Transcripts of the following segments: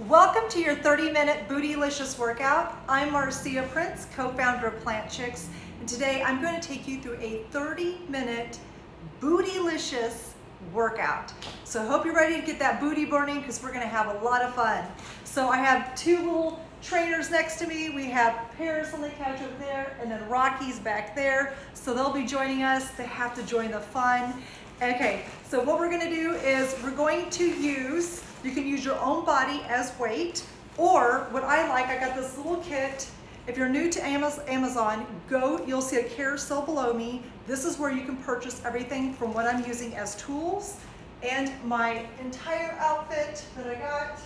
Welcome to your 30-minute Bootylicious Workout. I'm Marzia, co-founder of Plant Chicks, and today I'm going to take you through a 30-minute Bootylicious workout. So I hope you're ready to get that booty burning because we're going to have a lot of fun. So I have two little trainers next to me. We have Paris on the couch over there, and then Rocky's back there. So they'll be joining us. They have to join the fun. Okay, so what we're going to do is we're going to use, you can use your own body as weight, or what I like, I got this little kit. If you're new to Amazon, you'll see a carousel below me. This is where you can purchase everything from what I'm using as tools and my entire outfit that I got.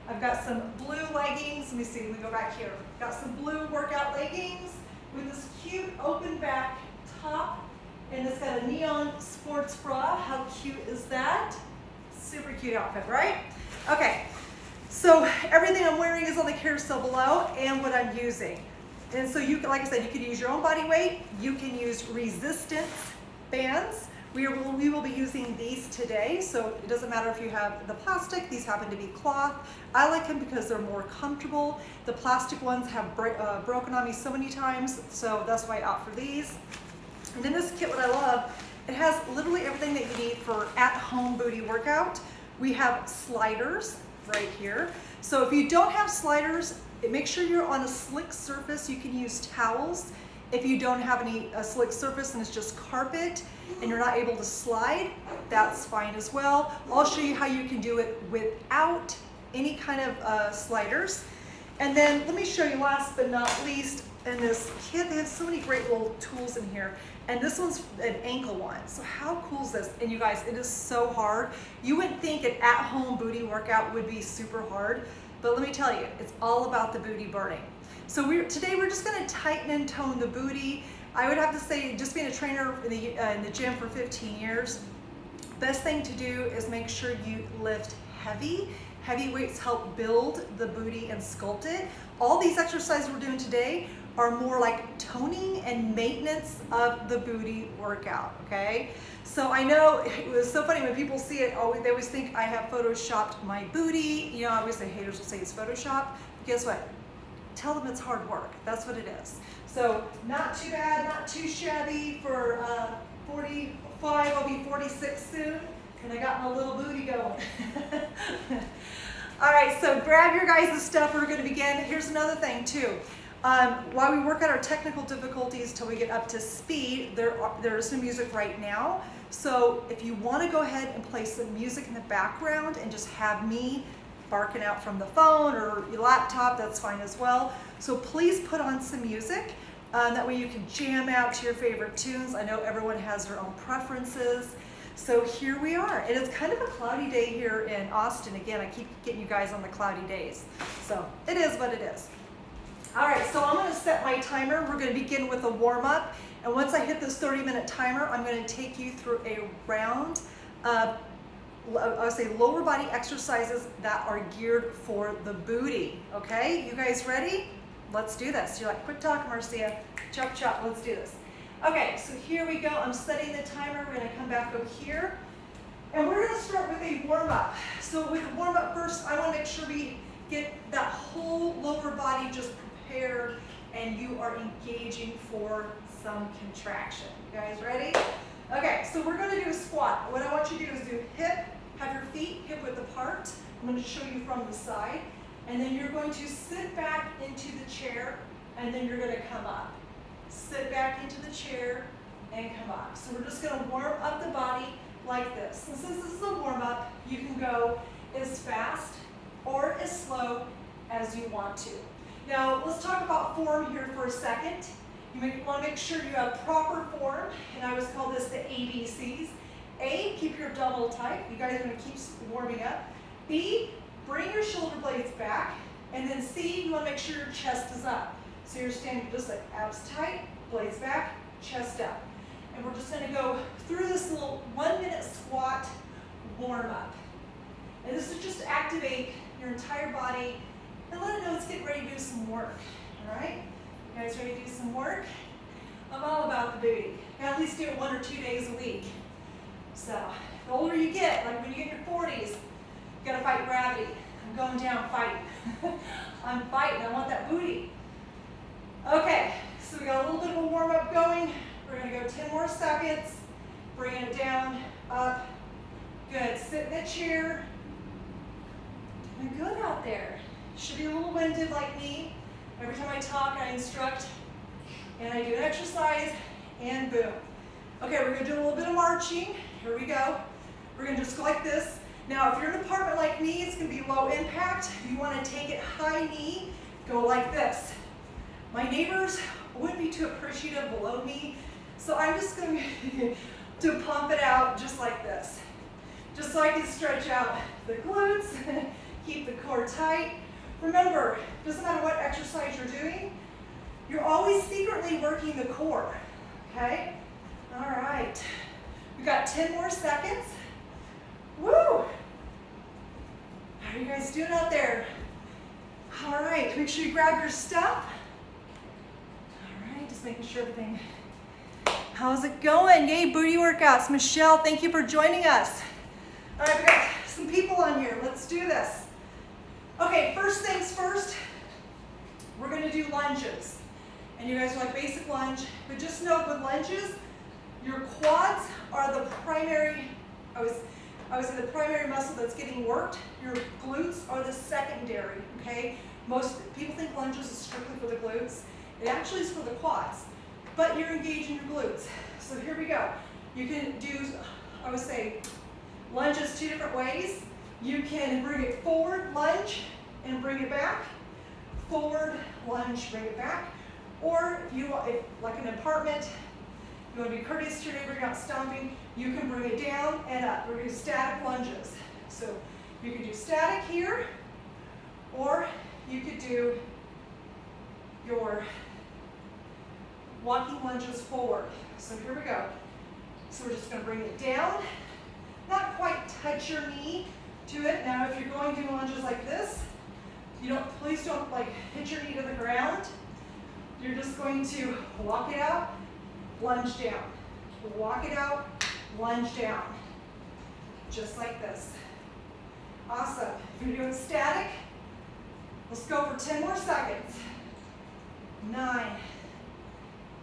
I've got some blue leggings. Let me see, let me go back here. Got some blue workout leggings with this cute open back top, and it's got a neon sports bra. How cute is that? Super cute outfit, right? Okay, so everything I'm wearing is on the carousel below and what I'm using. And so you can, like I said, you can use your own body weight. You can use resistance bands. We will be using these today, so it doesn't matter if you have the plastic. These happen to be cloth. I like them because they're more comfortable. The plastic ones have broken on me so many times, so that's why I opt for these. And in this kit, what I love, it has literally everything that you need for at-home booty workout. We have sliders right here. So if you don't have sliders, make sure you're on a slick surface. You can use towels. If you don't have a slick surface and it's just carpet and you're not able to slide, that's fine as well. I'll show you how you can do it without any kind of sliders. And then let me show you last but not least, in this kit, they have so many great little tools in here. And this one's an ankle one. So how cool is this? And you guys, it is so hard. You wouldn't think an at-home booty workout would be super hard, but let me tell you, it's all about the booty burning. So today we're just gonna tighten and tone the booty. I would have to say, just being a trainer in the gym for 15 years, best thing to do is make sure you lift heavy. Heavy weights help build the booty and sculpt it. All these exercises we're doing today are more like toning and maintenance of the booty workout, okay? So I know it was so funny when people see it, they always think I have photoshopped my booty. You know, obviously haters will say it's Photoshop, but guess what? Tell them it's hard work. That's what it is. So not too bad, not too shabby for 45, I'll be 46 soon, and I got my little booty going. All right, so grab your guys' stuff. We're gonna begin. Here's another thing too. While we work out our technical difficulties till we get up to speed, there is some music right now. So if you want to go ahead and play some music in the background and just have me barking out from the phone or your laptop, that's fine as well. So please put on some music. That way you can jam out to your favorite tunes. I know everyone has their own preferences. So here we are. It is kind of a cloudy day here in Austin. Again, I keep getting you guys on the cloudy days. So it is what it is. All right, so I'm gonna set my timer. We're gonna begin with a warm up. And once I hit this 30-minute timer, I'm gonna take you through a round of, I would say, lower body exercises that are geared for the booty, okay? You guys ready? Let's do this. You're like, quit talking, Marzia. Chop, chop, let's do this. Okay, so here we go. I'm setting the timer. We're gonna come back over here. And we're gonna start with a warm up. So with the warm up first, I wanna make sure we get that whole lower body just prepared and you are engaging for some contraction. You guys ready? Okay, so we're gonna do a squat. What I want you to do is do hip, have your feet hip width apart. I'm gonna show you from the side. And then you're going to sit back into the chair and then you're gonna come up. Sit back into the chair and come up. So we're just gonna warm up the body like this. And since this is a warm up, you can go as fast or as slow as you want to. Now, let's talk about form here for a second. You want to make sure you have proper form, and I always call this the ABCs. A, keep your abdominal tight. You guys are going to keep warming up. B, bring your shoulder blades back. And then C, you want to make sure your chest is up. So you're standing just like abs tight, blades back, chest up. And we're just going to go through this little 1-minute squat warm up. And this is just to activate your entire body and let it know it's getting ready to do some work, all right? You guys ready to do some work? I'm all about the booty. You at least do it 1 or 2 days a week. So the older you get, like when you get in your 40s, you gotta fight gravity, I'm going down, fighting. I'm fighting, I want that booty. Okay, so we got a little bit of a warm up going. We're gonna go 10 more seconds. Bring it down, up. Good, sit in the chair. Doing good out there. Should be a little winded like me. Every time I talk, I instruct, and I do an exercise, and boom. Okay, we're gonna do a little bit of marching. Here we go. We're gonna just go like this. Now, if you're in an apartment like me, it's gonna be low impact. If you wanna take it high knee, go like this. My neighbors wouldn't be too appreciative below me, so I'm just going to pump it out just like this. Just so I can stretch out the glutes, keep the core tight. Remember, doesn't matter what exercise you're doing, you're always secretly working the core, okay? All right, we got 10 more seconds. Woo! How are you guys doing out there? All right, make sure you grab your stuff. Just making sure everything. How's it going? Yay, booty workouts. Michelle, thank you for joining us. All right, we got some people on here. Let's do this. Okay, first things first, we're gonna do lunges. And you guys are like basic lunge, but just know with lunges, your quads are the primary, I would say the primary muscle that's getting worked. Your glutes are the secondary, okay? Most people think lunges is strictly for the glutes. It actually is for the quads, but you're engaging your glutes. So here we go. You can do, I would say, lunges 2 different ways. You can bring it forward, lunge, and bring it back. Forward, lunge, bring it back. Or if you want, like an apartment, you want to be courteous to your neighbor, you're not stomping, you can bring it down and up. We're going to do static lunges. So you can do static here, or you could do your walking lunges forward. So here we go. So we're just going to bring it down, not quite touch your knee to it. Now if you're going to do lunges like this, please don't like hit your knee to the ground. You're just going to walk it out, lunge down. Walk it out, lunge down. Just like this. Awesome. If you're doing static, let's go for 10 more seconds. 9,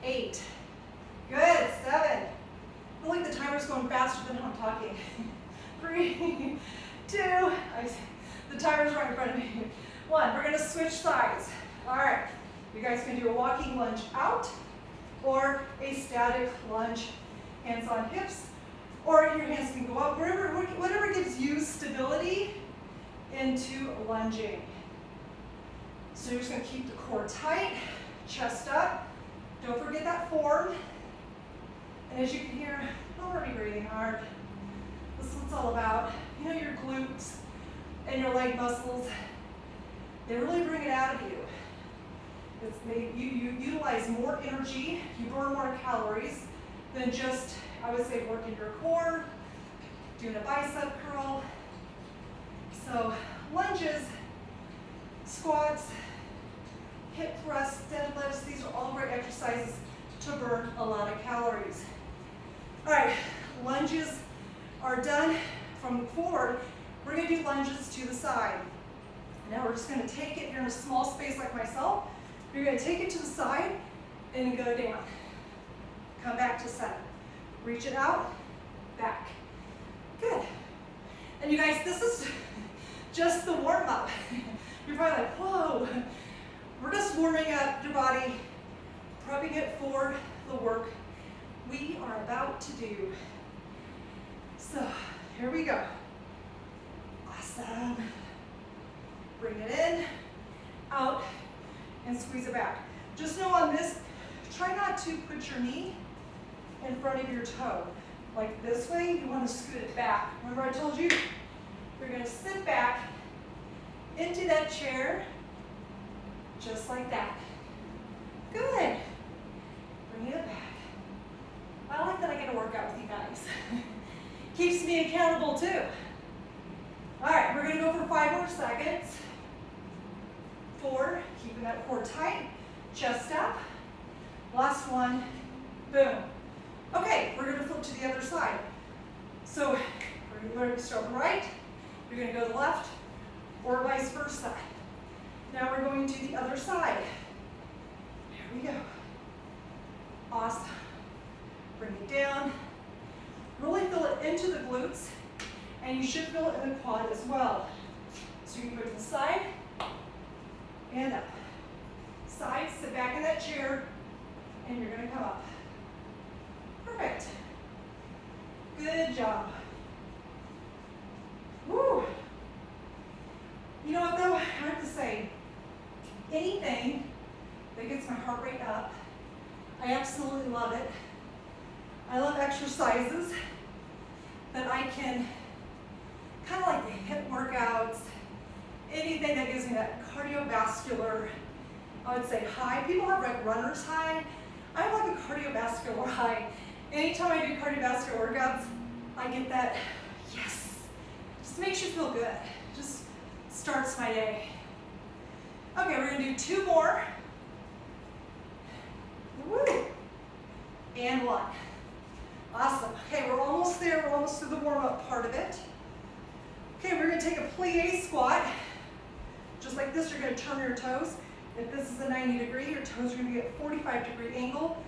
8, good, 7. I feel like the timer's going faster than I'm talking. 3, 2, the timer's right in front of me. 1, we're gonna switch sides. All right, you guys can do a walking lunge out or a static lunge, hands on hips, or your hands can go up, whatever gives you stability into lunging. So you're just gonna keep the core tight, chest up. Don't forget that form. And as you can hear, don't worry breathing hard. This is what it's all about. You know, your glutes and your leg muscles, they really bring it out of you. You utilize more energy, you burn more calories than just, I would say, working your core, doing a bicep curl. So lunges, squats, hip thrusts, deadlifts, these are all great exercises to burn a lot of calories. All right, lunges are done from forward. We're gonna do lunges to the side. Now we're just gonna take it, you're in a small space like myself, you're gonna take it to the side and go down. Come back to center. Reach it out, back. Good. And you guys, this is just the warm up. You're probably like, whoa. We're just warming up your body, prepping it for the work we are about to do. So here we go. Awesome. Bring it in, out, and squeeze it back. Just know on this, try not to put your knee in front of your toe. Like this way, you want to scoot it back. Remember I told you, you're going to sit back into that chair, just like that. Good. Bring it back. I like that I get to work out with you guys. Keeps me accountable too. All right, we're going to go for 5 more seconds. 4, keeping that core tight, chest up. Last one, boom. Okay, we're going to flip to the other side. So we're going to start right, you're going to go to the left, or vice versa. Now we're going to the other side. Here we go. Awesome. Bring it down. Really feel it into the glutes, and you should feel it in the quad as well. So you can go to the side and up. Side, sit back in that chair, and you're going to come up. Perfect. Good job. Woo! You know what though? I have to say, anything that gets my heart rate up, I absolutely love it. I love exercises that I can, kind of like the hip workouts, anything that gives me that cardiovascular, I would say high. People have like runner's high. I have like a cardiovascular high. Anytime I do cardiovascular workouts, I get that, yes. Just makes you feel good. Just starts my day. Okay, we're gonna do 2 more. Woo! And 1. Awesome. Okay, we're almost there. We're almost through the warm-up part of it. Okay, we're gonna take a Pleiade Squat. Just like this, you're gonna turn your toes. If this is a 90 degree, your toes are gonna be at 45-degree angle.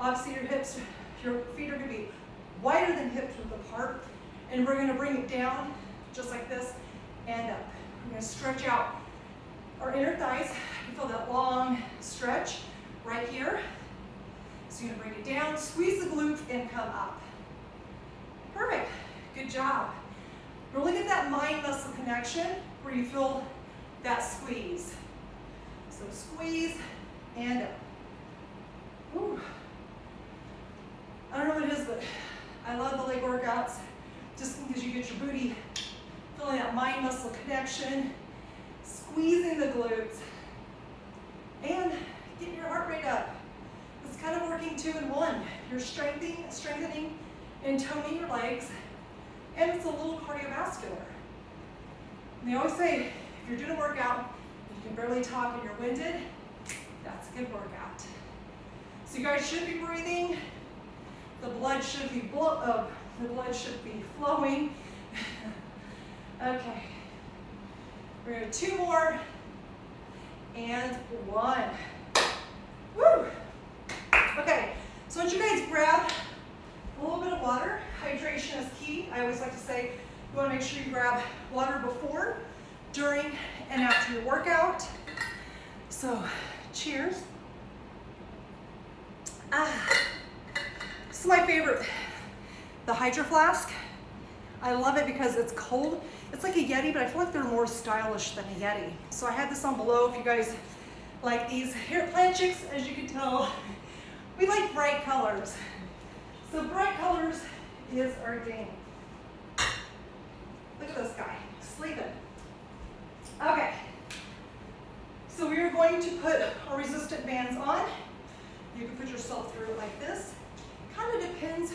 Obviously your hips, your feet are gonna be wider than hips width apart. And we're gonna bring it down, just like this, and up. We're gonna stretch out our inner thighs. You can feel that long stretch right here. So you're gonna bring it down, squeeze the glutes, and come up. Perfect, good job. Really get that mind-muscle connection where you feel that squeeze. So squeeze and up. Woo. I don't know what it is, but I love the leg workouts just because you get your booty feeling that mind-muscle connection, squeezing the glutes, and getting your heart rate up. It's kind of working 2 in 1. You're strengthening and toning your legs, and it's a little cardiovascular. And they always say, if you're doing a workout, you can barely talk and you're winded, that's a good workout. So you guys should be breathing. The blood should be flowing. Okay. We're going to do 2 more and 1. Woo! Okay, so once you guys grab a little bit of water, hydration is key. I always like to say you want to make sure you grab water before, during, and after your workout. So, cheers. This is my favorite, the Hydro Flask. I love it because it's cold. It's like a Yeti, but I feel like they're more stylish than a Yeti. So I had this on below if you guys like these. Here at Plant Chicks, as you can tell, we like bright colors. So bright colors is our game. Look at this guy, sleeping. Okay, so we are going to put our resistant bands on. You can put yourself through it like this. Kind of depends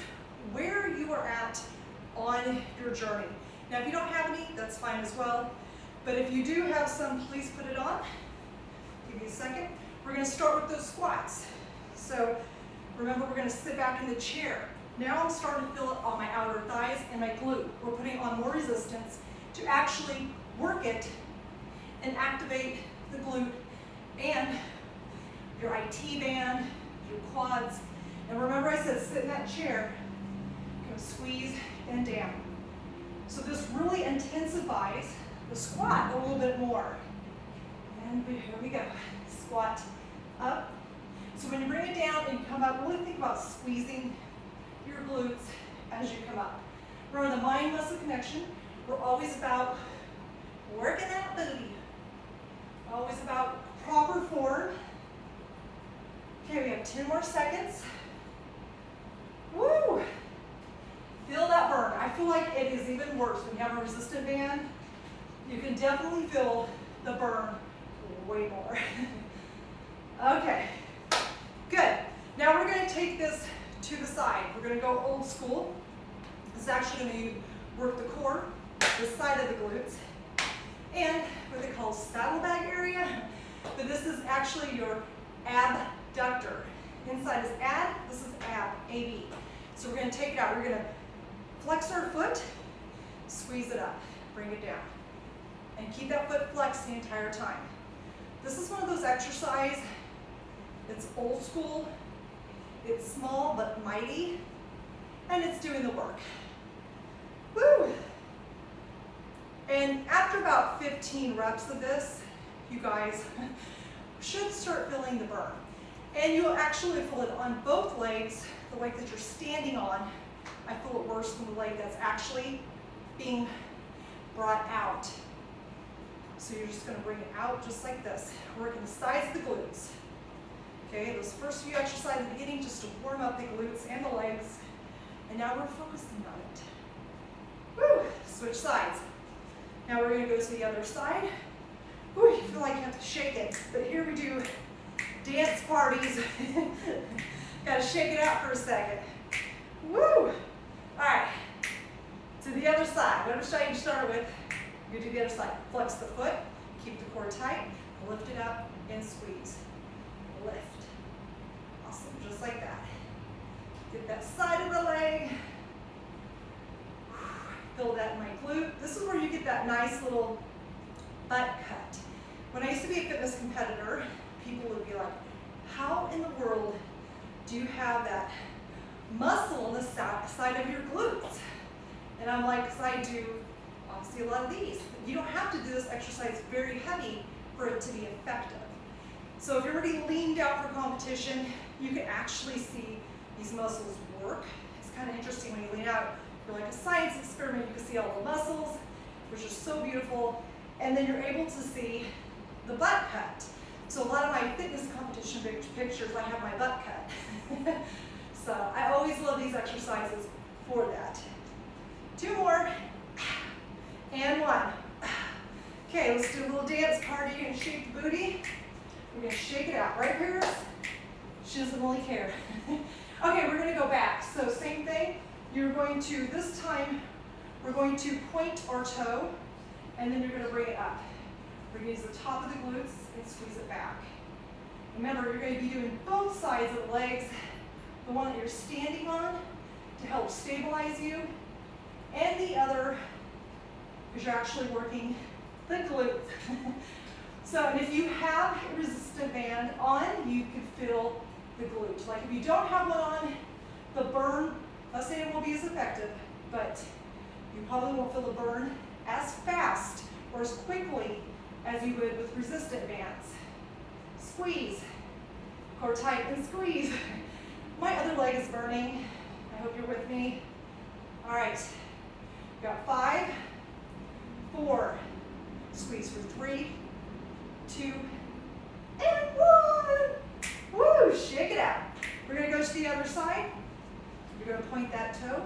where you are at on your journey. Now, if you don't have any, that's fine as well. But if you do have some, please put it on. Give me a second. We're going to start with those squats. So remember, we're going to sit back in the chair. Now I'm starting to feel it on my outer thighs and my glute. We're putting on more resistance to actually work it and activate the glute and your IT band, your quads. And remember I said sit in that chair, you're going to squeeze and down. So this really intensifies the squat a little bit more. And here we go. Squat up. So when you bring it down and you come up, really think about squeezing your glutes as you come up. Remember the mind-muscle connection. We're always about working that booty. Always about proper form. Okay, we have 10 more seconds. Woo! Feel that burn. I feel like it is even worse when you have a resistant band. You can definitely feel the burn way more. Okay, good. Now we're going to take this to the side. We're going to go old school. This is actually going to work the core, the side of the glutes, and what they call saddlebag area. But this is actually your abductor. Inside is ad, this is ab, AB. So we're going to take it out. We're going to flex our foot, squeeze it up, bring it down. and keep that foot flexed the entire time. This is one of those exercises, it's old school, it's small but mighty, and it's doing the work. Woo! And after about 15 reps of this, you guys should start feeling the burn. And you'll actually feel it on both legs. The leg that you're standing on, I feel it worse than the leg that's actually being brought out. So you're just going to bring it out just like this, working the sides of the glutes. Okay, those first few exercises at the beginning just to warm up the glutes and the legs. And now we're focusing on it. Woo! Switch sides. Now we're going to go to the other side. Woo, you feel like you have to shake it, but here we do dance parties. Got to shake it out for a second. Woo! All right, to the other side. Whatever side you start with, you do the other side. Flex the foot, keep the core tight, lift it up and squeeze. Lift. Awesome, just like that. Get that side of the leg. Feel that in my glute. This is where you get that nice little butt cut. When I used to be a fitness competitor, people would be like, how in the world do you have that muscle on the side of your glutes? And I'm like, because I do obviously a lot of these. You don't have to do this exercise very heavy for it to be effective. So if you're already leaned out for competition, you can actually see these muscles work. It's kind of interesting when you lean out. You're like a science experiment. You can see all the muscles, which are so beautiful. And then you're able to see the butt cut. So a lot of my fitness competition pictures, I have my butt cut. So I always love these exercises for that. 2 more, and 1. Okay, let's do a little dance party. You're gonna shake the booty. We're gonna shake it out, right, Paris? She doesn't really care. Okay, we're gonna go back. So same thing, you're going to, this time, we're going to point our toe, and then you're gonna bring it up. We're gonna use the top of the glutes and squeeze it back. Remember, you're gonna be doing both sides of the legs, the one that you're standing on to help stabilize you, and the other, because you're actually working the glute. So, and if you have a resistant band on, you can feel the glute. Like if you don't have one on, the burn, let's say it won't be as effective, but you probably won't feel the burn as fast or as quickly as you would with resistant bands. Squeeze, core tight and squeeze. My other leg is burning. I hope you're with me. All right, got 5, 4, squeeze for 3, 2, and 1. Woo, shake it out. We're gonna go to the other side. You're gonna point that toe,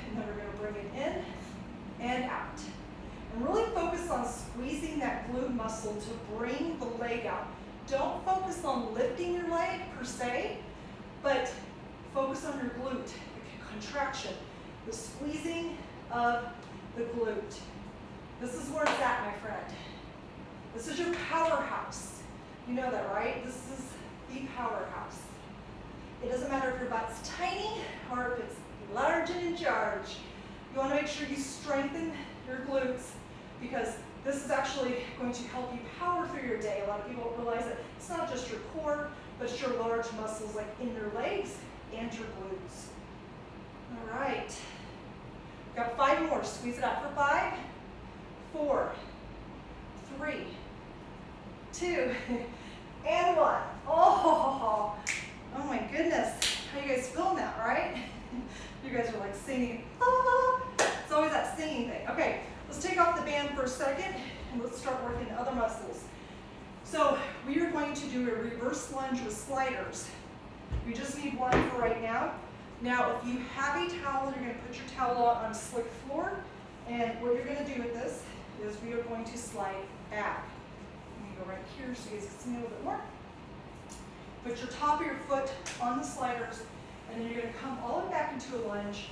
and then we're gonna bring it in and out. And really focus on squeezing that glute muscle to bring the leg out. Don't focus on lifting your leg per se, but focus on your glute, the contraction, the squeezing of the glute. This is where it's at, my friend. This is your powerhouse. You know that, right? This is the powerhouse. It doesn't matter if your butt's tiny or if it's large and in charge. You want to make sure you strengthen your glutes because this is actually going to help you power through your day. A lot of people don't realize that it's not just your core, but it's your large muscles like in your legs and your glutes. All right. Got 5 more. Squeeze it out for 5, 4, 3, 2, and 1. Oh my goodness. How you guys feeling that, right? You guys are like singing. Ah. It's always that singing thing. Okay, let's take off the band for a second and let's start working the other muscles. So we are going to do a reverse lunge with sliders. You just need 1 for right now. Now, if you have a towel, you're going to put your towel on a slick floor. And what you're going to do with this is we are going to slide back. Let me go right here so you guys can see a little bit more. Put your top of your foot on the sliders, and then you're going to come all the way back into a lunge,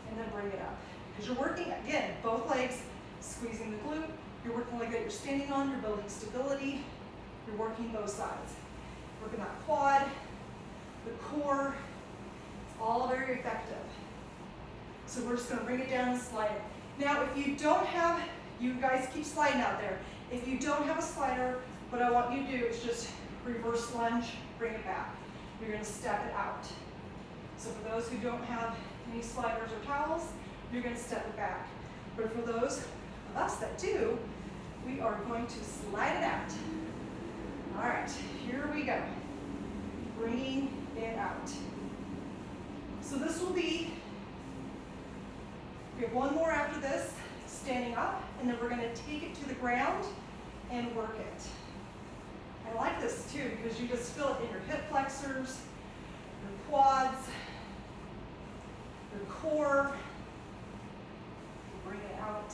and then bring it up. Because you're working, again, both legs, squeezing the glute. You're working like that you're standing on, you're building stability. You're working both sides. Working that quad, the core. It's all very effective. So we're just going to bring it down and slide it. Now, if you don't have You guys keep sliding out there. If you don't have a slider, what I want you to do is just reverse lunge, bring it back. You're going to step it out. So for those who don't have any sliders or towels, you're going to step it back. But for those of us that do, we are going to slide it out. All right, here we go. Bringing it out. So this will be, we have one more after this, standing up, and then we're going to take it to the ground and work it. I like this too because you just feel it in your hip flexors, your quads, your core. Bring it out.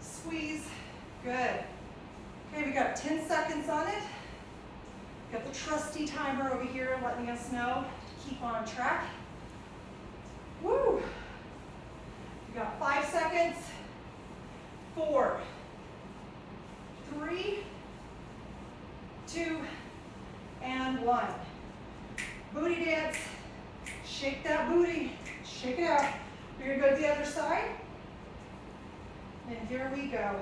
Squeeze. Good. Okay, we got 10 seconds on it. Got the trusty timer over here letting us know to keep on track. Woo! We got 5 seconds. 4, 3, 2, and 1. Booty dance. Shake that booty. Shake it out. We're going to go to the other side. And here we go.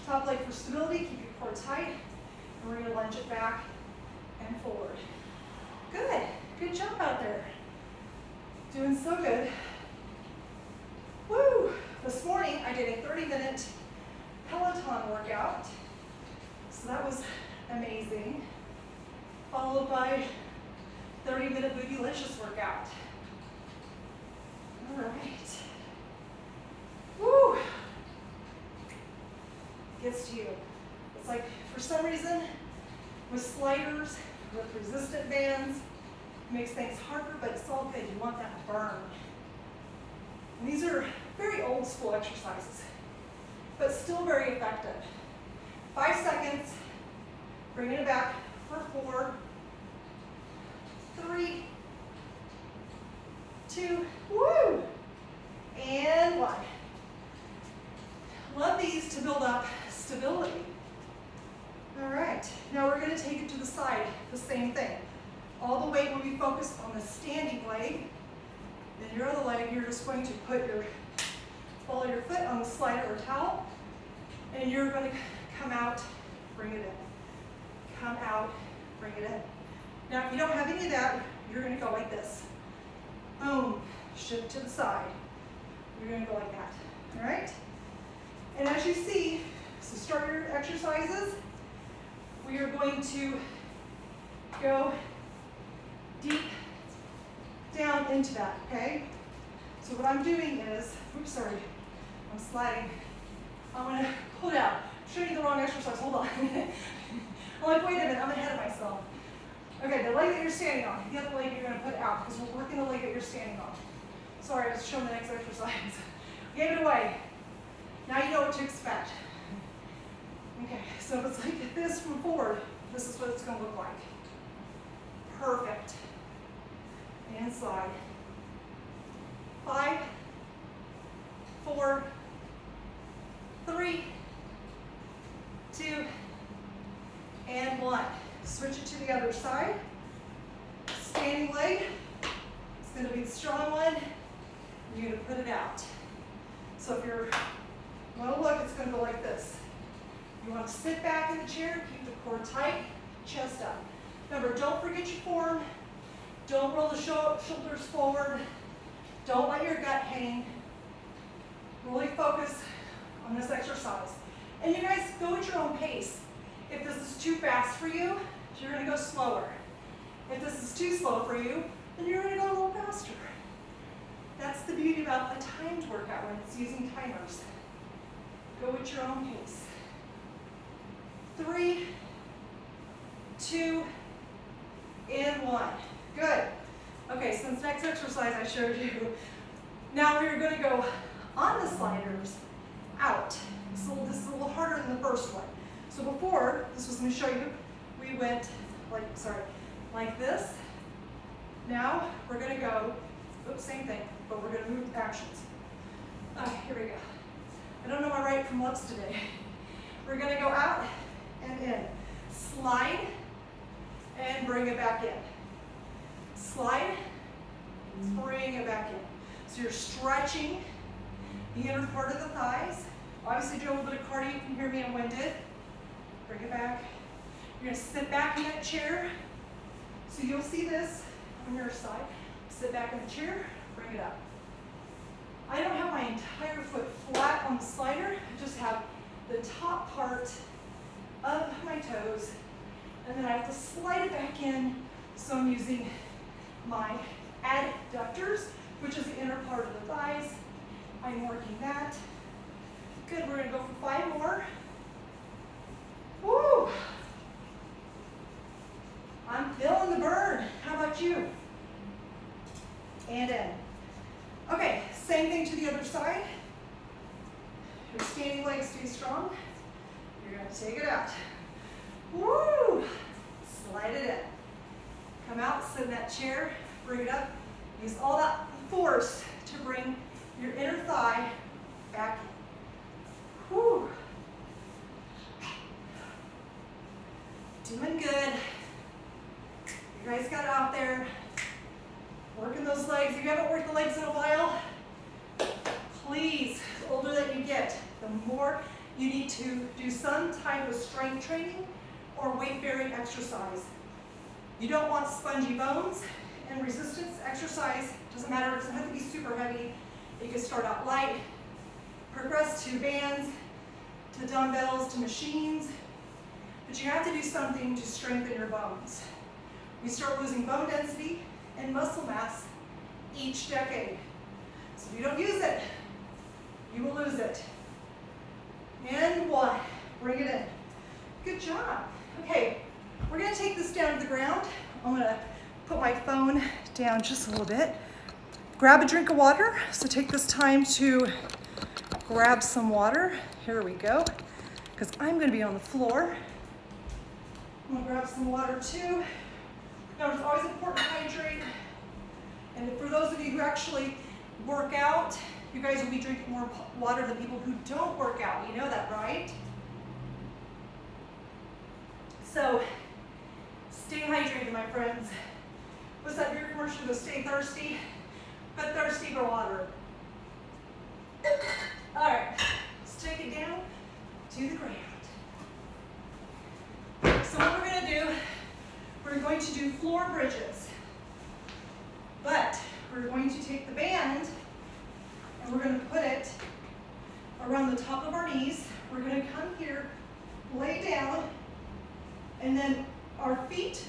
Top leg for stability. Keep your core tight. And we're going to lunge it back and forward. Good. Good job out there. Doing so good. Woo! This morning I did a 30-minute Peloton workout. So that was amazing. Followed by 30-minute Bootylicious workout. All right. Woo! Gets to you. It's like, for some reason, with sliders, with resistant bands, it makes things harder, but it's all good. You want that burn. And these are very old school exercises, but still very effective. 5 seconds, bringing it back for 4, 3, 2, woo! And 1. Love these to build up stability. All right, now we're going to take it to the side, the same thing. All the weight will be focused on the standing leg. Then your other leg, you're just going to put your, follow your foot on the slider or towel, and you're going to come out, bring it in. Come out, bring it in. Now, if you don't have any of that, you're going to go like this. Boom, shift to the side. You're going to go like that, all right? And as you see, so start your exercises. We are going to go deep down into that, okay? So what I'm doing is, oops, sorry, I'm sliding. I'm going to pull it out. I'm showing you the wrong exercise, hold on. I'm like, wait a minute, I'm ahead of myself. Okay, the leg that you're standing on, the other leg you're going to put out because we're working the leg that you're standing on. Sorry, I was showing the next exercise. Gave it away. Now you know what to expect. Okay, so if it's like this from forward, this is what it's going to look like. Perfect. And slide. 5, 4, 3, 2, and 1. Switch it to the other side. Standing leg. It's going to be the strong one. You're going to put it out. So if you're, well, look, it's going to go like this. You want to sit back in the chair, keep the core tight, chest up. Remember, don't forget your form. Don't roll the shoulders forward. Don't let your gut hang. Really focus on this exercise. And you guys, go at your own pace. If this is too fast for you, you're going to go slower. If this is too slow for you, then you're going to go a little faster. That's the beauty about a timed workout when it's using timers. Go at your own pace. 3, 2, and 1. Good. Okay, since next exercise I showed you, now we're going to go on the sliders out. So this is a little harder than the first one. So before, this was going to show you, we went like this. Now we're going to go, oops, same thing, but we're going to move actions. Here we go. I don't know my right from lefts today. We're going to go out and in. Slide and bring it back in. Slide, bring it back in. So you're stretching the inner part of the thighs, Obviously do a little bit of cardio. You can hear me, I'm winded. Bring it back. You're gonna sit back in that chair. So you'll see this on your side. Sit back in the chair, bring it up. I don't have my entire foot flat on the slider. I just have the top part of my toes, and then I have to slide it back in, so I'm using my adductors, which is the inner part of the thighs. I'm working that. Good, we're gonna go for 5 more. Woo! I'm feeling the burn. How about you? And in. Okay, same thing to the other side. Your standing legs stay strong. You're gonna take it out. Woo! Slide it in. Come out, sit in that chair, bring it up. Use all that force to bring your inner thigh back in. Woo! Doing good. You guys got it out there. Working those legs. If you haven't worked the legs in a while, please, the older that you get, the more you need to do some type of strength training or weight-bearing exercise. You don't want spongy bones, and resistance exercise, doesn't matter, it doesn't have to be super heavy. You can start out light, progress to bands, to dumbbells, to machines, but you have to do something to strengthen your bones. We start losing bone density and muscle mass each decade. So if you don't use it, you will lose it. And 1, bring it in. Good job. Okay, we're gonna take this down to the ground. I'm gonna put my phone down just a little bit. Grab a drink of water. So take this time to grab some water. Here we go, because I'm gonna be on the floor. I'm gonna grab some water too. Now, it's always important to hydrate. And for those of you who actually work out, you guys will be drinking more water than people who don't work out. You know that, right? So, stay hydrated, my friends. What's that beer commercial? Go stay thirsty, but thirsty for water. All right, let's take it down to the ground. So what we're gonna do, we're going to do floor bridges, but we're going to take the band and we're going to put it around the top of our knees. We're going to come here, lay down, and then our feet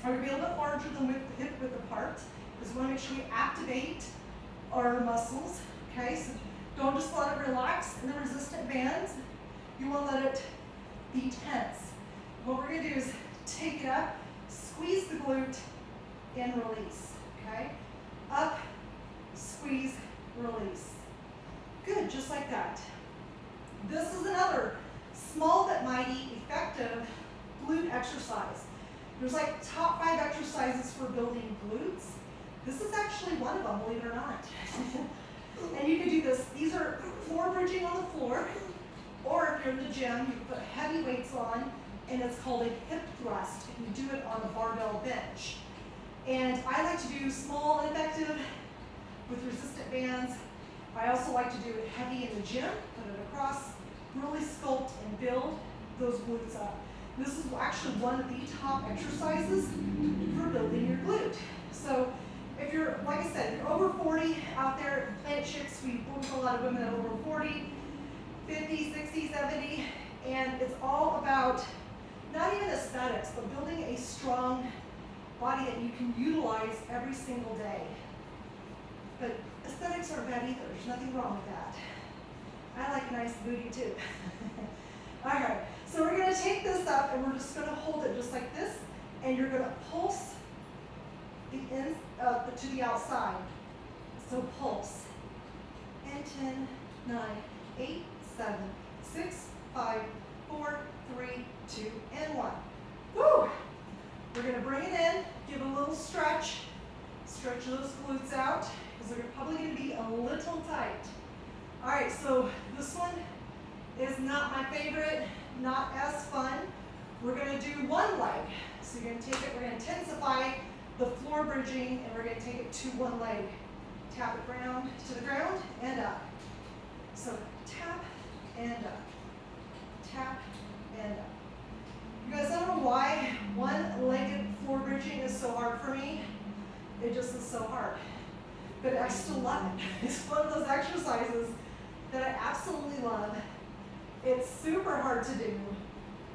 are going to be a little bit larger than the hip width apart, because we want to make sure we activate our muscles. Okay, so don't just let it relax in the resistant bands. You want to let it be tense. What we're going to do is take it up, squeeze the glute, and release, okay? Up, squeeze, release. Good, just like that. This is another small but mighty effective glute exercise. There's like top 5 exercises for building glutes. This is actually one of them, believe it or not. And you can do this, these are floor bridging on the floor, or if you're in the gym, you can put heavy weights on, and it's called a hip thrust if you do it on a barbell bench. And I like to do small and effective with resistant bands. I also like to do it heavy in the gym, put it across, really sculpt and build those glutes up. This is actually one of the top exercises for building your glute. So if you're, like I said, if you're over 40 out there at Planet Chicks, we work with a lot of women that are over 40, 50, 60, 70, and it's all about not even aesthetics, but building a strong body that you can utilize every single day. But aesthetics aren't bad either. There's nothing wrong with that. I like a nice booty too. All right, so we're going to take this up and we're just going to hold it just like this, and you're going to pulse the in to the outside. So pulse. And 10, 9, 8, 7, 6, 5, 4, 3, 2, and 1. Woo! We're going to bring it in, give a little stretch. Stretch those glutes out, because they're probably going to be a little tight. All right, so this one is not my favorite, not as fun. We're going to do one leg. So you're going to take it, we're going to intensify the floor bridging, and we're going to take it to one leg. Tap it ground to the ground and up. So tap, and up. Tap and up. You guys, I don't know why one-legged floor bridging is so hard for me. It just is so hard. But I still love it. It's one of those exercises that I absolutely love. It's super hard to do,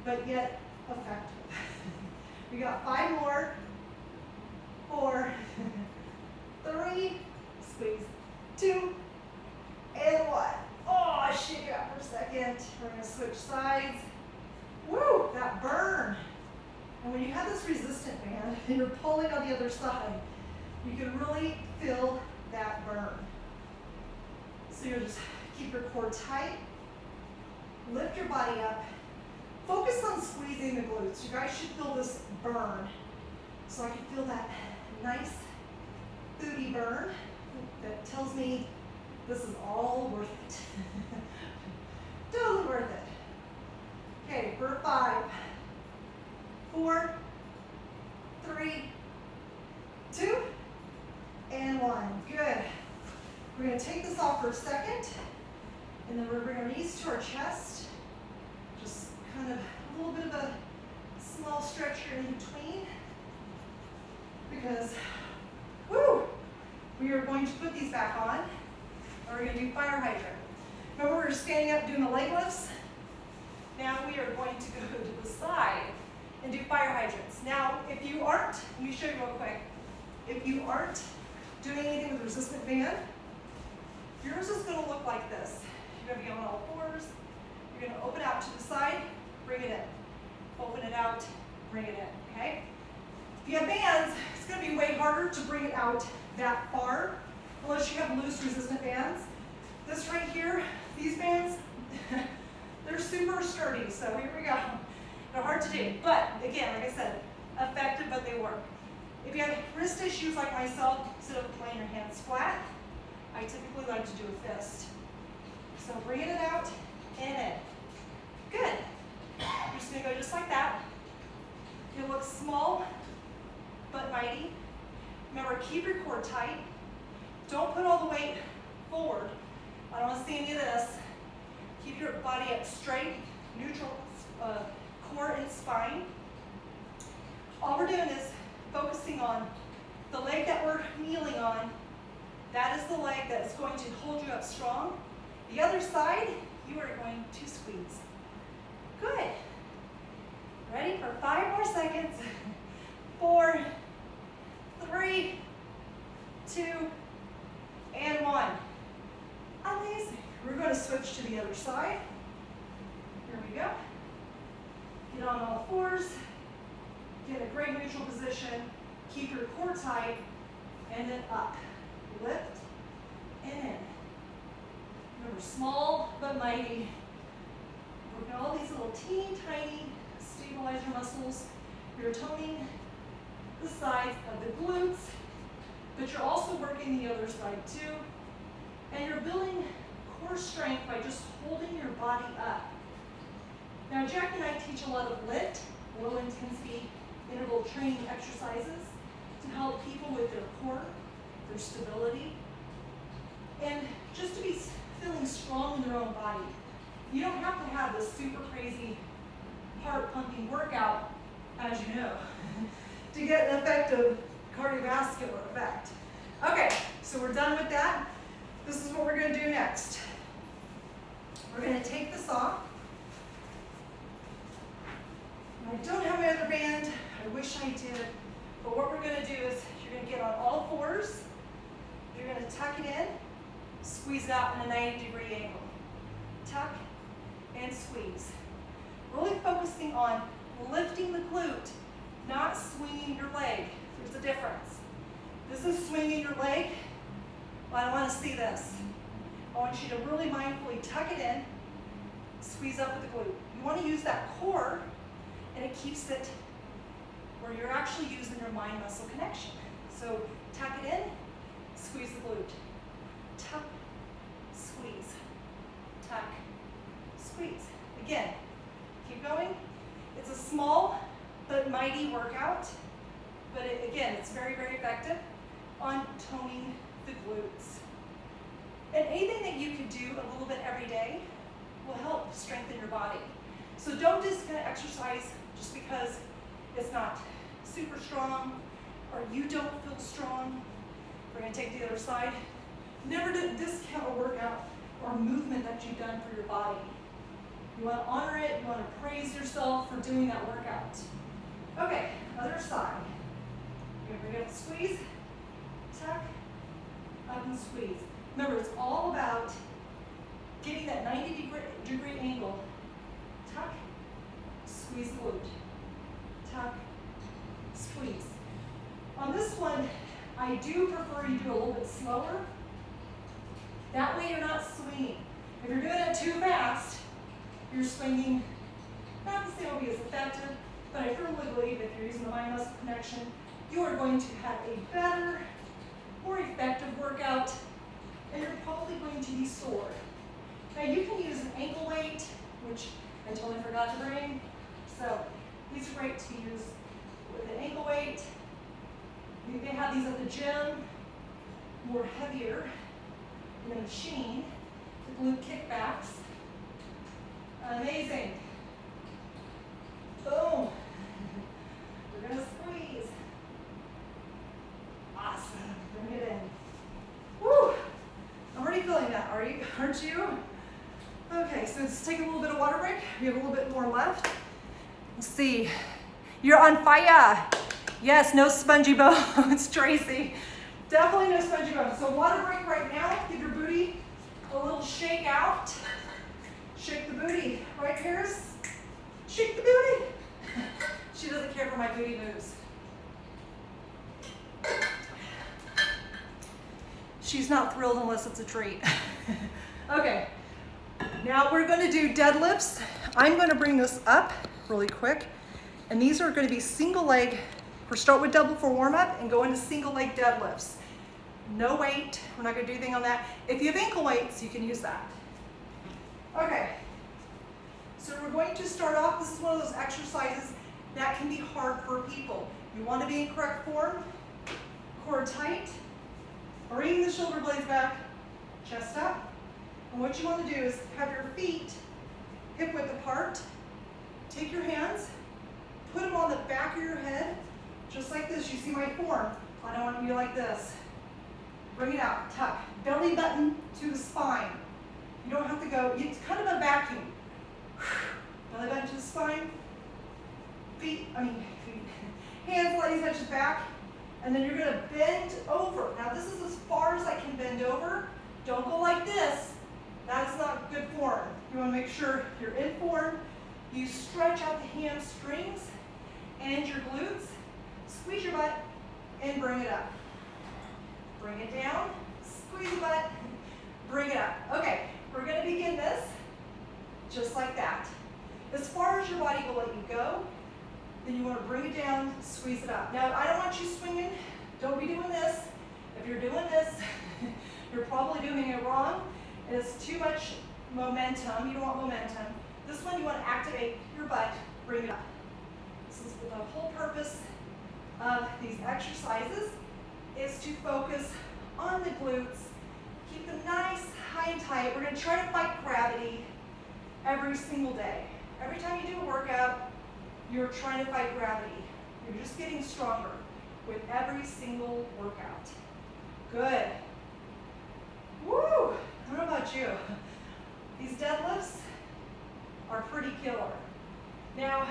but yet effective. We got 5 more. 4, 3, squeeze, 2, and 1. Oh, shake it out for a second. We're gonna switch sides. Woo, that burn. And when you have this resistant band and you're pulling on the other side, you can really feel that burn. So you just keep your core tight, lift your body up, focus on squeezing the glutes. You guys should feel this burn. So I can feel that nice booty burn that tells me this is all worth it. Totally worth it. Okay, for 5, 4, 3, 2, and 1. Good. We're going to take this off for a second, and then we're bringing our knees to our chest. Just kind of a little bit of a small stretch here in between, because, woo, we are going to put these back on, and we're going to do fire hydrant. Remember, we were standing up doing the leg lifts? Now we are going to go to the side and do fire hydrants. Now, if you aren't, let me show you real quick. If you aren't doing anything with resistant band, yours is going to look like this. You're going to be on all fours. You're going to open out to the side, bring it in. Open it out, bring it in, okay? If you have bands, it's going to be way harder to bring it out that far, unless you have loose resistant bands. This right here, these bands, they're super sturdy, so here we go. They're hard to do, but again, like I said, effective, but they work. If you have wrist issues like myself, instead of laying your hands flat, I typically like to do a fist. So bringing it out and in. Good. You're just going to go just like that. It looks small, but mighty. Remember, keep your core tight. Don't put all the weight forward. I don't want to see any of this. Keep your body up straight, neutral, core and spine. All we're doing is focusing on the leg that we're kneeling on. That is the leg that is going to hold you up strong. The other side, you are going to squeeze. Good. Ready for 5 more seconds. 4, 3, 2, and 1. Amazing. We're going to switch to the other side. Here we go. Get on all fours. Get a great neutral position. Keep your core tight. And then up. Lift and in. Remember, small but mighty. Working all these little teeny tiny stabilizer muscles. You're toning the sides of the glutes, but you're also working the other side too. And you're building core strength by just holding your body up. Now, Jack and I teach a lot of LIT, low intensity interval training exercises, to help people with their core, their stability, and just to be feeling strong in their own body. You don't have to have this super crazy heart pumping workout, as you know, to get an effective cardiovascular effect. Okay, so we're done with that. This is what we're going to do next. We're going to take this off. I don't have my other band. I wish I did. But what we're going to do is you're going to get on all fours. You're going to tuck it in, squeeze it out in a 90-degree angle. Tuck and squeeze. Really focusing on lifting the glute, not swinging your leg. There's a difference. This is swinging your leg. Well, I want to see this. I want you to really mindfully tuck it in, squeeze up with the glute. You want to use that core, and it keeps it where you're actually using your mind-muscle connection. So tuck it in, squeeze the glute. Tuck, squeeze. Tuck, squeeze. Again, keep going. It's a small but mighty workout, but again, it's very, very effective on toning the glutes. And anything that you can do a little bit every day will help body. So don't just kind of exercise just because it's not super strong or you don't feel strong. We're going to take the other side. Never discount a workout or movement that you've done for your body. You want to honor it. You want to praise yourself for doing that workout. Okay, other side. You're going to bring up, squeeze, tuck, up and squeeze. Remember, it's all about getting that 90-degree angle. Tuck, squeeze glute. Tuck, squeeze. On this one, I do prefer you do a little bit slower. That way you're not swinging. If you're doing it too fast, you're swinging. Not to say it will be as effective, but I firmly believe if you're using the mind-muscle connection, you are going to have a better, more effective workout, and you're probably going to be sore. Now you can use an ankle weight, which I totally forgot to bring. So these are great to use with an ankle weight. They have these at the gym, more heavier in the machine, the Glute Kickbacks. Amazing. Boom. We're gonna squeeze. Awesome. Bring it in. Woo! I'm already feeling that, aren't you? Okay, so let's take a little bit of water break. We have a little bit more left. Let's see. You're on fire. Yes, no spongy bones, Tracy. Definitely no spongy bones. So water break right now. Give your booty a little shake out. Shake the booty. Right, Paris? Shake the booty. She doesn't care for my booty moves. She's not thrilled unless it's a treat. Okay, now we're going to do deadlifts. I'm going to bring this up really quick. And these are going to be single leg. We'll start with double for warm up and go into single leg deadlifts. No weight. We're not going to do anything on that. If you have ankle weights, you can use that. Okay. So we're going to start off. This is one of those exercises that can be hard for people. You want to be in correct form, core tight, bring the shoulder blades back, chest up. And what you want to do is have your feet hip width apart. Take your hands, put them on the back of your head, just like this. You see my form. I don't want you like this. Bring it out, tuck. Belly button to the spine. You don't have to go, it's kind of a vacuum. Belly button to the spine. Hands slightly touches back. And then you're going to bend over. Now this is as far as I can bend over. Don't go like this. That's not good form. You want to make sure you're in form. You stretch out the hamstrings and your glutes. Squeeze your butt and bring it up. Bring it down, squeeze the butt, bring it up. Okay, we're going to begin this just like that. As far as your body will let you go, then you want to bring it down, squeeze it up. Now, I don't want you swinging. Don't be doing this. If you're doing this, you're probably doing it wrong. And it's too much momentum. You don't want momentum. This one, you want to activate your butt, bring it up. This is the whole purpose of these exercises is to focus on the glutes. Keep them nice, high and tight. We're going to try to fight gravity every single day. Every time you do a workout, you're trying to fight gravity. You're just getting stronger with every single workout. Good. Woo! I don't know about you. These deadlifts are pretty killer. Now,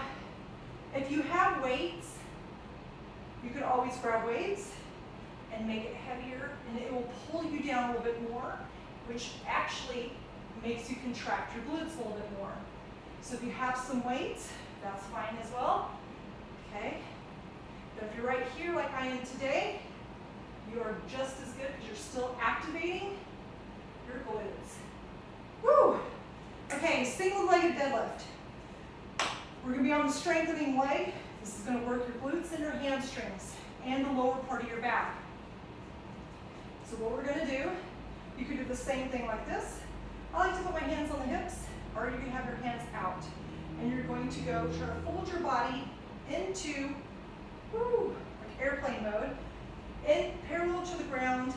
if you have weights, you could always grab weights and make it heavier, and it will pull you down a little bit more, which actually makes you contract your glutes a little bit more. So if you have some weights, that's fine as well. Okay? But if you're right here like I am today, you are just as good because you're still activating your glutes. Woo! Okay, single-legged deadlift. We're going to be on the strengthening leg. This is going to work your glutes and your hamstrings and the lower part of your back. So what we're going to do, you could do the same thing like this. I like to put my hands on the hips, or you can have your hands out. And you're going to go try to fold your body into like airplane mode, in parallel to the ground.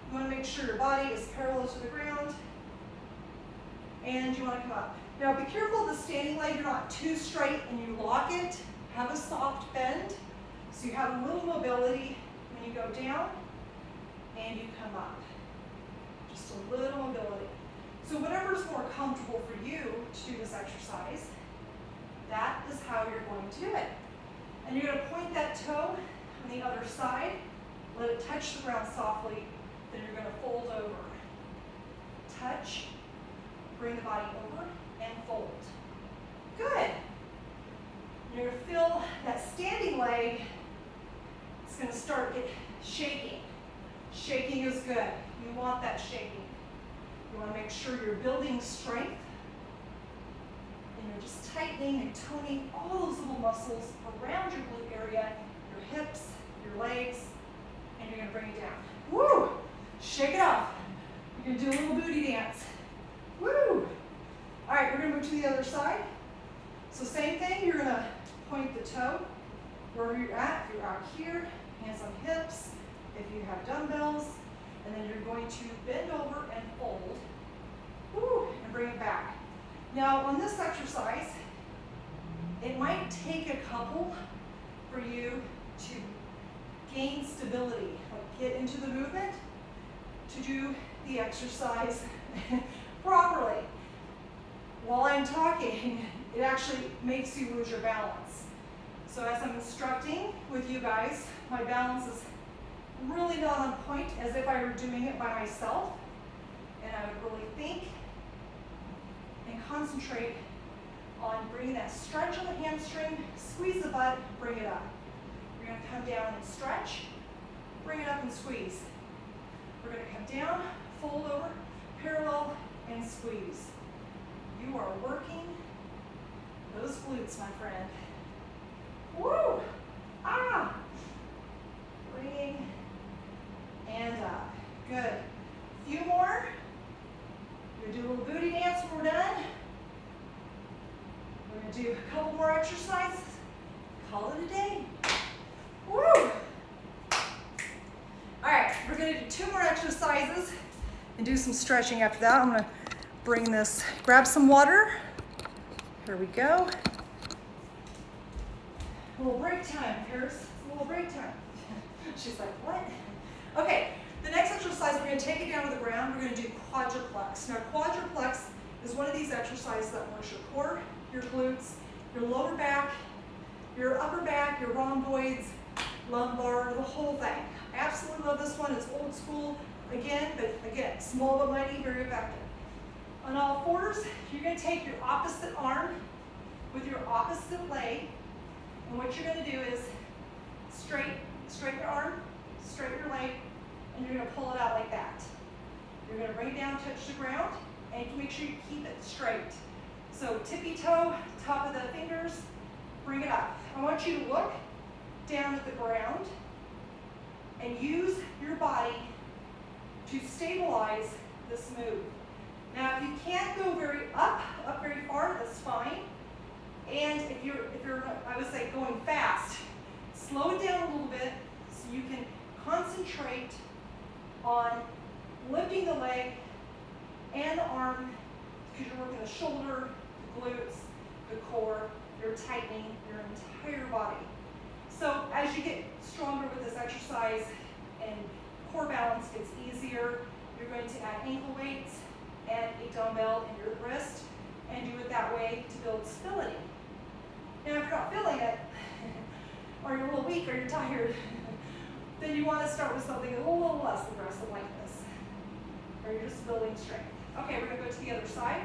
You want to make sure your body is parallel to the ground. and you want to come up. Now be careful of the standing leg, you're not too straight and you lock it. Have a soft bend so you have a little mobility when you go down and you come up. Just a little mobility. So whatever is more comfortable for you to do this exercise, that is how you're going to do it. And you're going to point that toe on the other side, let it touch the ground softly, then you're going to fold over. Touch, bring the body over, and fold. Good. You're going to feel that standing leg, it's going to start shaking. Shaking is good. You want that shaking. You want to make sure you're building strength, and you're just tightening and toning all those little muscles around your glute area, your hips, your legs, and you're going to bring it down. Woo! Shake it off. You're going to do a little booty dance. Woo! All right, we're going to move to the other side. So same thing, you're going to point the toe wherever you're at. If you're out here, hands on hips. If you have dumbbells, and then you're going to bend over and fold. Woo! And bring it back. Now on this exercise, it might take a couple for you to gain stability, like get into the movement to do the exercise properly. While I'm talking, it actually makes you lose your balance. So as I'm instructing with you guys, my balance is really not on point as if I were doing it by myself. And I would really think and concentrate on bringing that stretch on the hamstring, squeeze the butt, bring it up. We're going to come down and stretch, bring it up and squeeze. We're going to come down, fold over, parallel, and squeeze. You are working those glutes, my friend. Woo! Ah! Bringing and up. Good. A few more. We're going to do a little booty dance when we're done. We're going to do a couple more exercises. Call it a day. Woo! All right, we're going to do 2 more exercises and do some stretching after that. I'm going to bring this, grab some water. Here we go. A little break time, Paris. A little break time. She's like, what? Okay, the next exercise, we're going to take it down to the ground. We're going to do quadruplex. Now, quadruplex is one of these exercises that works your core, your glutes, your lower back, your upper back, your rhomboids, lumbar, the whole thing. I absolutely love this one. It's old school, again, but again, small but mighty, very effective. On all fours, you're going to take your opposite arm with your opposite leg, and what you're going to do is straighten your arm, straighten your leg, and you're going to pull it out like that. You're going to bring it down, touch the ground, and make sure you keep it straight. So tippy toe, top of the fingers, bring it up. I want you to look down at the ground and use your body to stabilize this move. Now, if you can't go up very far, that's fine. And if you're, I would say, going fast, slow it down a little bit so you can concentrate on lifting the leg and the arm, because you're working the shoulder, the glutes, the core, you're tightening your entire body. So as you get stronger with this exercise and core balance gets easier, you're going to add ankle weights and a dumbbell in your wrist and do it that way to build stability. Now, if you're not feeling it, or you're a little weak or you're tired, then you want to start with something a little less aggressive like this, or you're just building strength. Okay, we're going to go to the other side.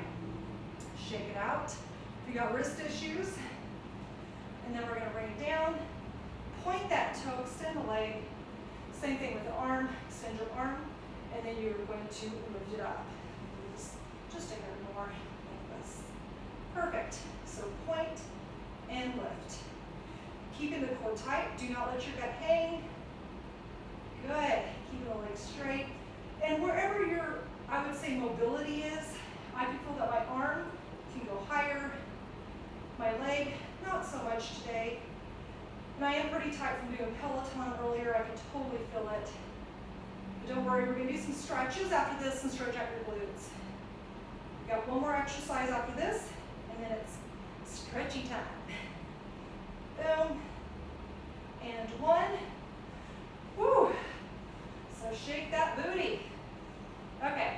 Shake it out. If you got wrist issues, and then we're going to bring it down. Point that toe, extend the leg. Same thing with the arm. Extend your arm, and then you're going to lift it up. Just a hair more like this. Perfect. So point and lift. Keeping the core tight. Do not let your gut hang. Good. Keeping the legs straight. And wherever your, I would say, mobility is, I can feel that my arm can go higher. My leg, not so much today. And I am pretty tight from doing Peloton earlier. I can totally feel it. But don't worry, we're going to do some stretches after this and stretch out your glutes. We got one more exercise after this, and then it's stretchy time. Boom, and one. Woo! So shake that booty. Okay,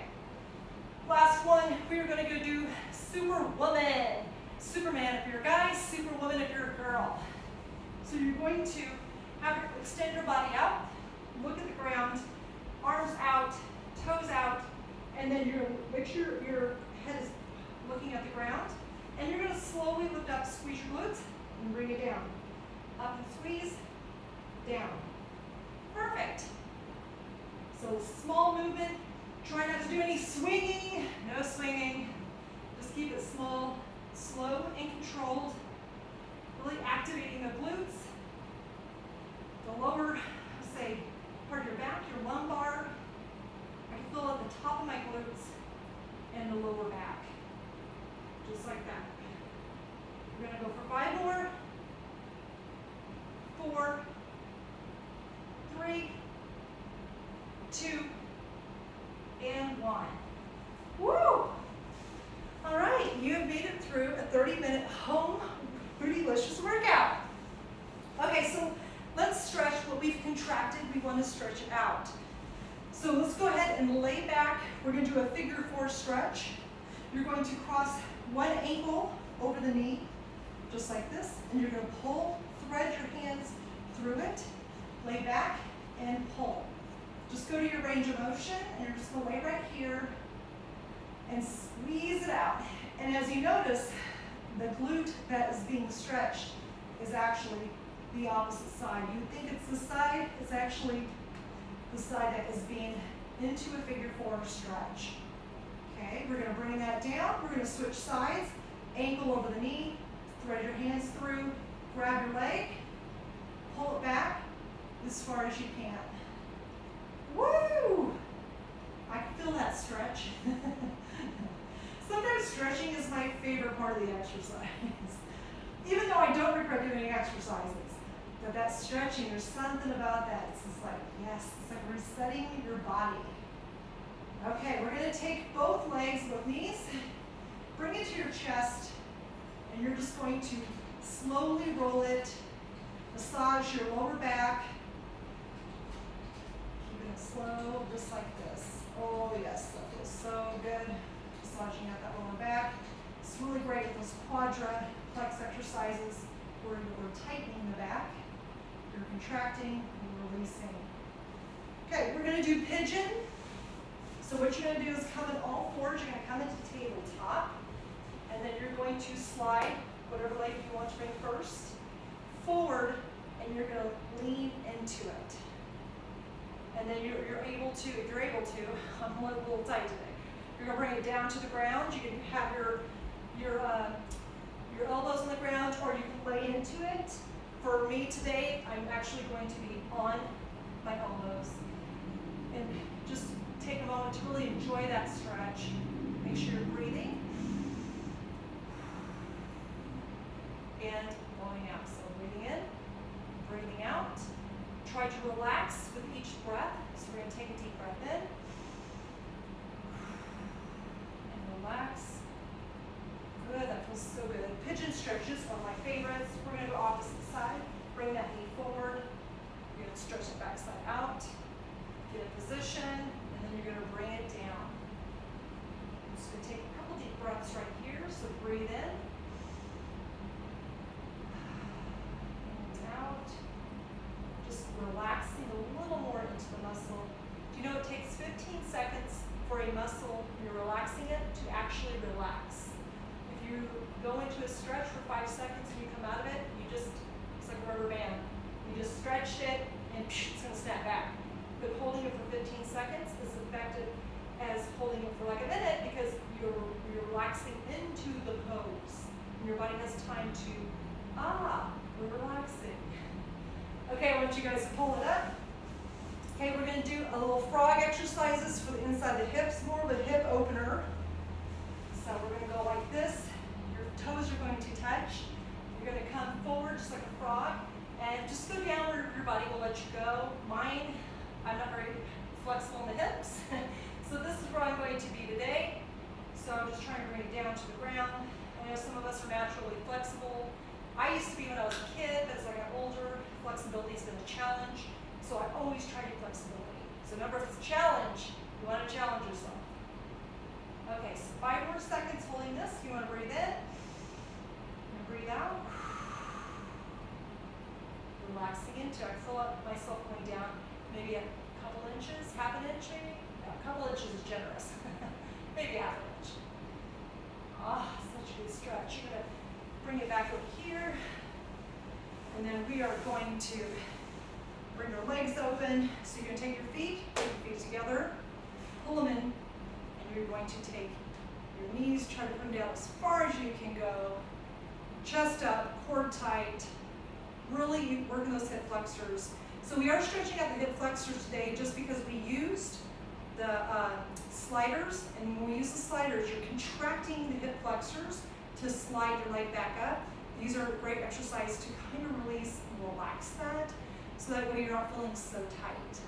last one, we are gonna go do Superwoman. Superman if you're a guy, Superwoman if you're a girl. So you're going to extend your body out, look at the ground, arms out, toes out, and then you're going to make sure your head is looking at the ground, and you're going to slowly lift up, squeeze your glutes, and bring it down. Up and squeeze, down. Perfect. So small movement, try not to do any swinging, no swinging. Just keep it small, slow and controlled, really activating the glutes, the lower, say, part of your back, your lumbar. I can feel at the top of my glutes and the lower back, just like that. We're gonna go for 5 more, 4, 3, 2, and 1. Woo! All right, you have made it through a 30-minute home Bootylicious workout. Okay, so let's stretch what we've contracted. We want to stretch it out. So let's go ahead and lay back. We're going to do a figure 4 stretch. You're going to cross one ankle over the knee, just like this, and you're going to pull, thread your hands through it, lay back, and pull. Just go to your range of motion, and you're just going to lay right here and squeeze it out. And as you notice, the glute that is being stretched is actually the opposite side. You think it's the side, it's actually the side that is being into a figure 4 stretch. Okay, we're going to bring that down. We're going to switch sides, ankle over the knee, thread your hands through, grab your leg, pull it back as far as you can. Woo! I can feel that stretch. Sometimes stretching is my favorite part of the exercise. Even though I don't regret doing exercises, but that stretching, there's something about that. It's just like, yes, it's like resetting your body. Okay, we're going to take both legs, both knees, bring it to your chest, and you're just going to slowly roll it, massage your lower back, keeping it slow, just like this. Oh yes, that feels so good. Massaging out that lower back. It's really great with those quadriplex exercises where you're tightening the back, you're contracting, and releasing. Okay, we're going to do pigeon. So what you're going to do is come in all fours. You're going to come into tabletop, and then you're going to slide whatever leg you want to bring first forward, and you're going to lean into it. And then you're able to, if you're able to, I'm a little tight today. You're going to bring it down to the ground. You can have your elbows on the ground, or you can lay into it. For me today, I'm actually going to be on my elbows. And just take a moment to really enjoy that stretch. Make sure you're breathing. And blowing out. So breathing in, breathing out. Try to relax with each breath. So we're going to take a deep breath in. Relax. Good, that feels so good. Pigeon stretches are my favorites. We're going to go opposite side. Bring that knee forward. You're going to stretch the back side out. Get in position, and then you're going to bring it down. I'm just going to take a couple deep breaths right here. So breathe in. And out. Just relaxing a little more into the muscle. Do you know it takes 15 seconds for a muscle, you're relaxing it, to actually relax. If you go into a stretch for 5 seconds and you come out of it, it's like a rubber band. You just stretched it and it's going to snap back. But holding it for 15 seconds is effective as holding it for like a minute, because you're relaxing into the pose. And your body has time to, we're relaxing. Okay, I want you guys to pull it up. Okay, we're going to do a little frog exercises for the inside of the hips, more of a hip opener. So we're going to go like this. Your toes are going to touch. You're going to come forward just like a frog, and just go down where your body will let you go. Mine, I'm not very flexible in the hips. So this is where I'm going to be today. So So I'm just trying to bring it down to the ground. I know some of us are naturally flexible. I used to be when I was a kid, but as I got older, flexibility has been a challenge. So I always try to do flexibility. So remember, if it's a challenge, you want to challenge yourself. Okay, so 5 more seconds holding this. You want to breathe in and breathe out. Relaxing into it. I feel myself going down maybe a couple inches, half an inch maybe. No, a couple inches is generous. Maybe half an inch. Ah, such a good stretch. You're going to bring it back over here. And then we are going to bring our legs open. So you're going to take your feet together, pull them in, and you're going to take your knees, try to put them down as far as you can go. Chest up, core tight. Really working those hip flexors. So we are stretching out the hip flexors today just because we used the sliders, and when we use the sliders, you're contracting the hip flexors to slide your leg back up. These are a great exercise to kind of release and relax that, so that way you're not feeling so tight.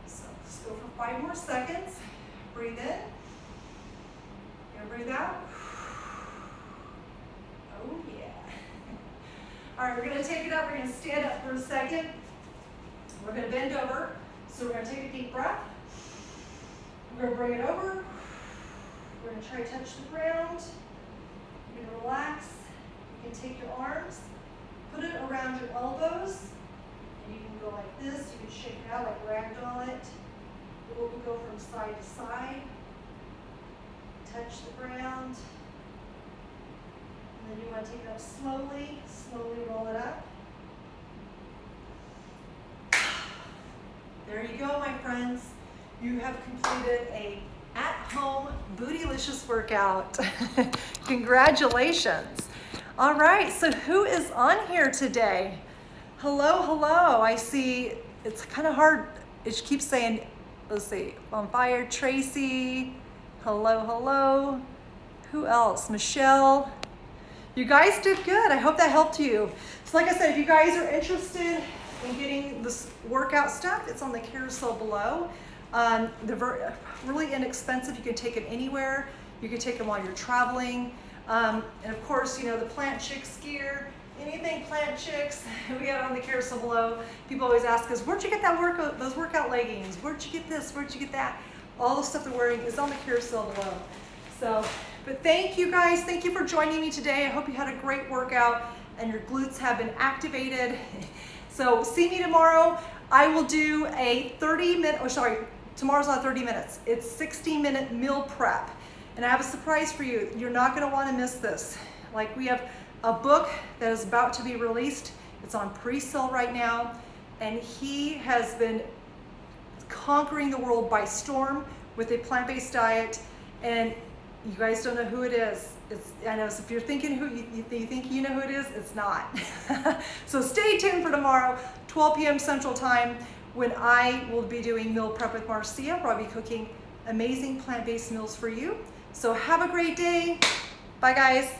So let's go for 5 more seconds. Breathe in. You're gonna breathe out. Oh yeah. All right, we're gonna take it up. We're gonna stand up for a second. We're gonna bend over. So we're gonna take a deep breath. We're gonna bring it over. We're gonna try to touch the ground. You're gonna relax. You can take your arms, put it around your elbows, and you can go like this. You can shake it out, like ragdoll it. We'll go from side to side. Touch the ground. And then you want to take it up slowly, slowly roll it up. There you go, my friends. You have completed a at-home Bootylicious workout. Congratulations. All right, so who is on here today? Hello, hello. I see it's kind of hard. It keeps saying, let's see, on fire, Tracy. Hello, hello. Who else? Michelle. You guys did good. I hope that helped you. So like I said, if you guys are interested in getting this workout stuff, it's on the carousel below. They're really inexpensive. You can take it anywhere. You can take them while you're traveling. And of course, you know, the Plant Chicks gear, anything Plant Chicks, we got it on the carousel below. People always ask us, where'd you get that those workout leggings? Where'd you get this? Where'd you get that? All the stuff they're wearing is on the carousel below. So, but thank you guys. Thank you for joining me today. I hope you had a great workout and your glutes have been activated. So see me tomorrow. I will do a 30-minute, tomorrow's not 30 minutes. It's 60-minute meal prep. And I have a surprise for you. You're not gonna wanna miss this. Like, we have a book that is about to be released. It's on pre-sale right now. And he has been conquering the world by storm with a plant-based diet. And you guys don't know who it is. I know, so if you're thinking you think you know who it is, it's not. So stay tuned for tomorrow, 12 p.m. Central Time, when I will be doing meal prep with Marzia, where I'll be cooking amazing plant-based meals for you. So have a great day. Bye, guys.